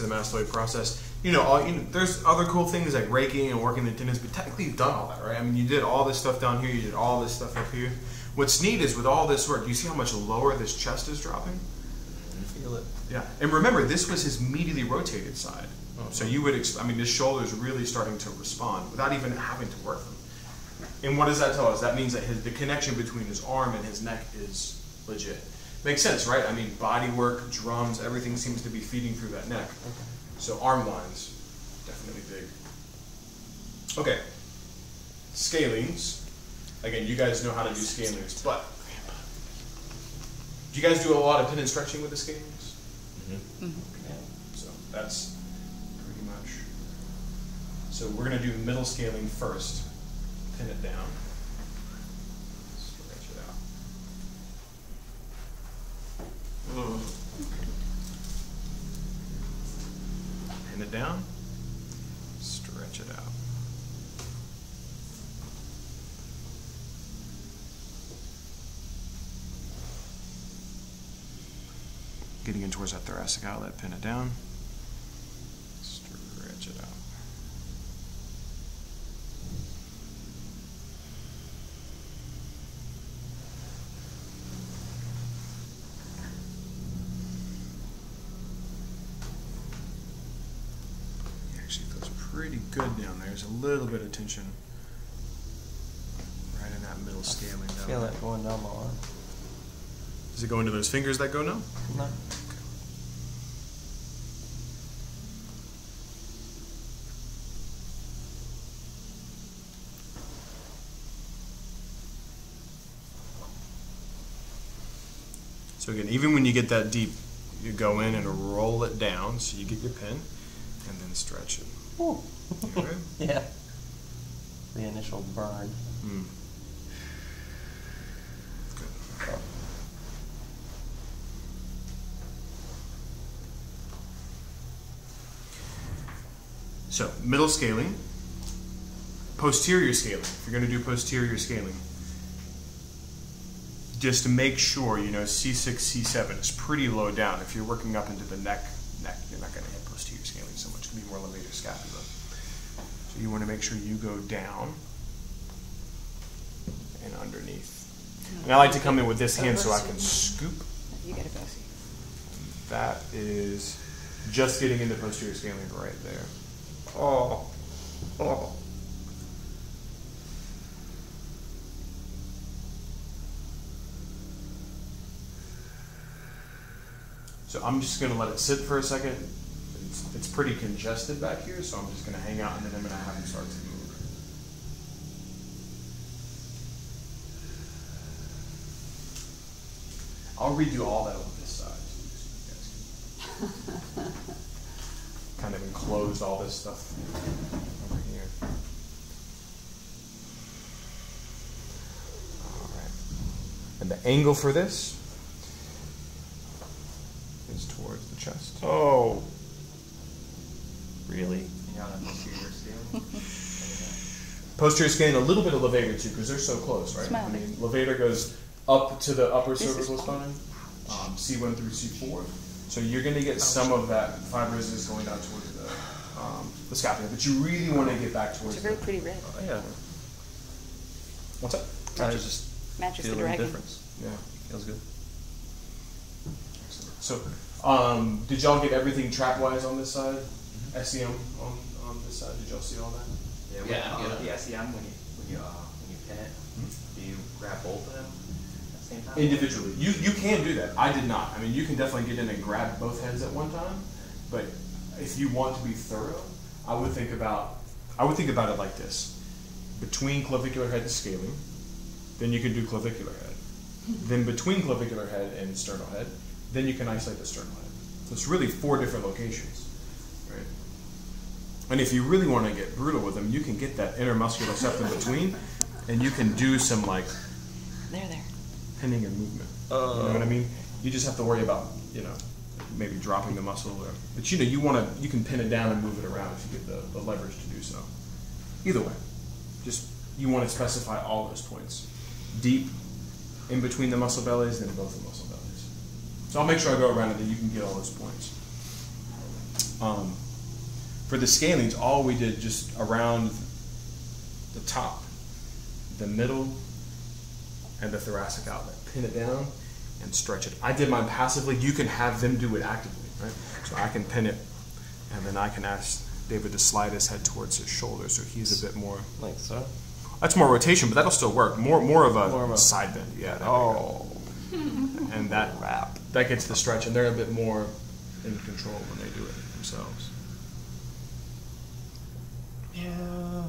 to the mastoid process. You know, there's other cool things like raking and working the tendons, but technically you've done all that, right? I mean, you did all this stuff down here, you did all this stuff up here. What's neat is with all this work, do you see how much lower this chest is dropping? Feel it. Yeah, and remember, this was his medially rotated side. So you would, I mean, his shoulder's really starting to respond without even having to work them. And what does that tell us? That means that the connection between his arm and his neck is legit. Makes sense, right? I mean, body work, drums, everything seems to be feeding through that neck. Okay. So arm lines, definitely big. Okay, scalenes. Again, you guys know how to do scalenes, but do you guys do a lot of tendon stretching with the scalenes? Mm-hmm. Okay. So that's pretty much. So we're going to do middle scaling first. Pin it down. Stretch it out. Pin it down. Stretch it out. Getting in towards that thoracic outlet, pin it down. Stretch it out. Actually feels pretty good down there. There's a little bit of tension right in that middle scaling down Feel there. it going down my arm. Does it go into those fingers that go now? No. So again, even when you get that deep, you go in and roll it down so you get your pin and then stretch it. Ooh. You good? Yeah. The initial burn. Mm. Good. Oh. So middle scaling, posterior scaling. If you're going to do posterior scaling, just to make sure, you know, C6, C7 is pretty low down. If you're working up into the neck, you're not going to hit posterior scaling so much. It's going to be more levator scapula. So you want to make sure you go down and underneath. And I like to come in with this hand so I can scoop. You gotta go see. That is just getting into posterior scaling right there. Oh. Oh. So I'm just going to let it sit for a second. It's pretty congested back here, so I'm just going to hang out and then I'm going to have him start to move. I'll redo all that on this side too, so you guys can kind of enclose all this stuff over here. All right. And the angle for this is towards the chest. Oh, really? You're on a posterior scaling? Posterior scaling, a little bit of levator too, because they're so close, right? Smile. I mean, levator goes up to the upper This is cervical fine. spine, C1 through C4. So you're going to get some of that fibrosis going down towards the scapula, but you really want to get back towards It's a very pretty red. Oh, yeah. What's up? I just Matches feel the the dragon. difference. Yeah. Feels good. So, did y'all get everything trap-wise on this side? SEM on this side? Did y'all see all that? Yeah, SEM, when you pin it, do you grab both of them at the same time? Individually. You can do that. I did not. I mean, you can definitely get in and grab both heads at one time, but if you want to be thorough, I would think about it like this. Between clavicular head and scaling, then you can do clavicular head. Then between clavicular head and sternal head, then you can isolate the sternal head. So it's really 4 different locations, right? And if you really want to get brutal with them, you can get that intermuscular septum between, and you can do some like There. pinning and movement. You know what I mean? You just have to worry about, you know, maybe dropping the muscle, but you know, you can pin it down and move it around if you get the leverage to do so. Either way, just you want to specify all those points. Deep in between the muscle bellies, then both the muscle bellies. So I'll make sure I go around it that you can get all those points. For the scalenes, all we did just around the top, the middle, and the thoracic outlet. Pin it down and stretch it. I did mine passively. You can have them do it actively, right? So I can pin it, and then I can ask David to slide his head towards his shoulder so he's a bit more. Like so? That's more rotation, but that'll still work. More of More of a a- side bend. Yeah. There we go. And that gets the stretch, and they're a bit more in control when they do it themselves. Yeah.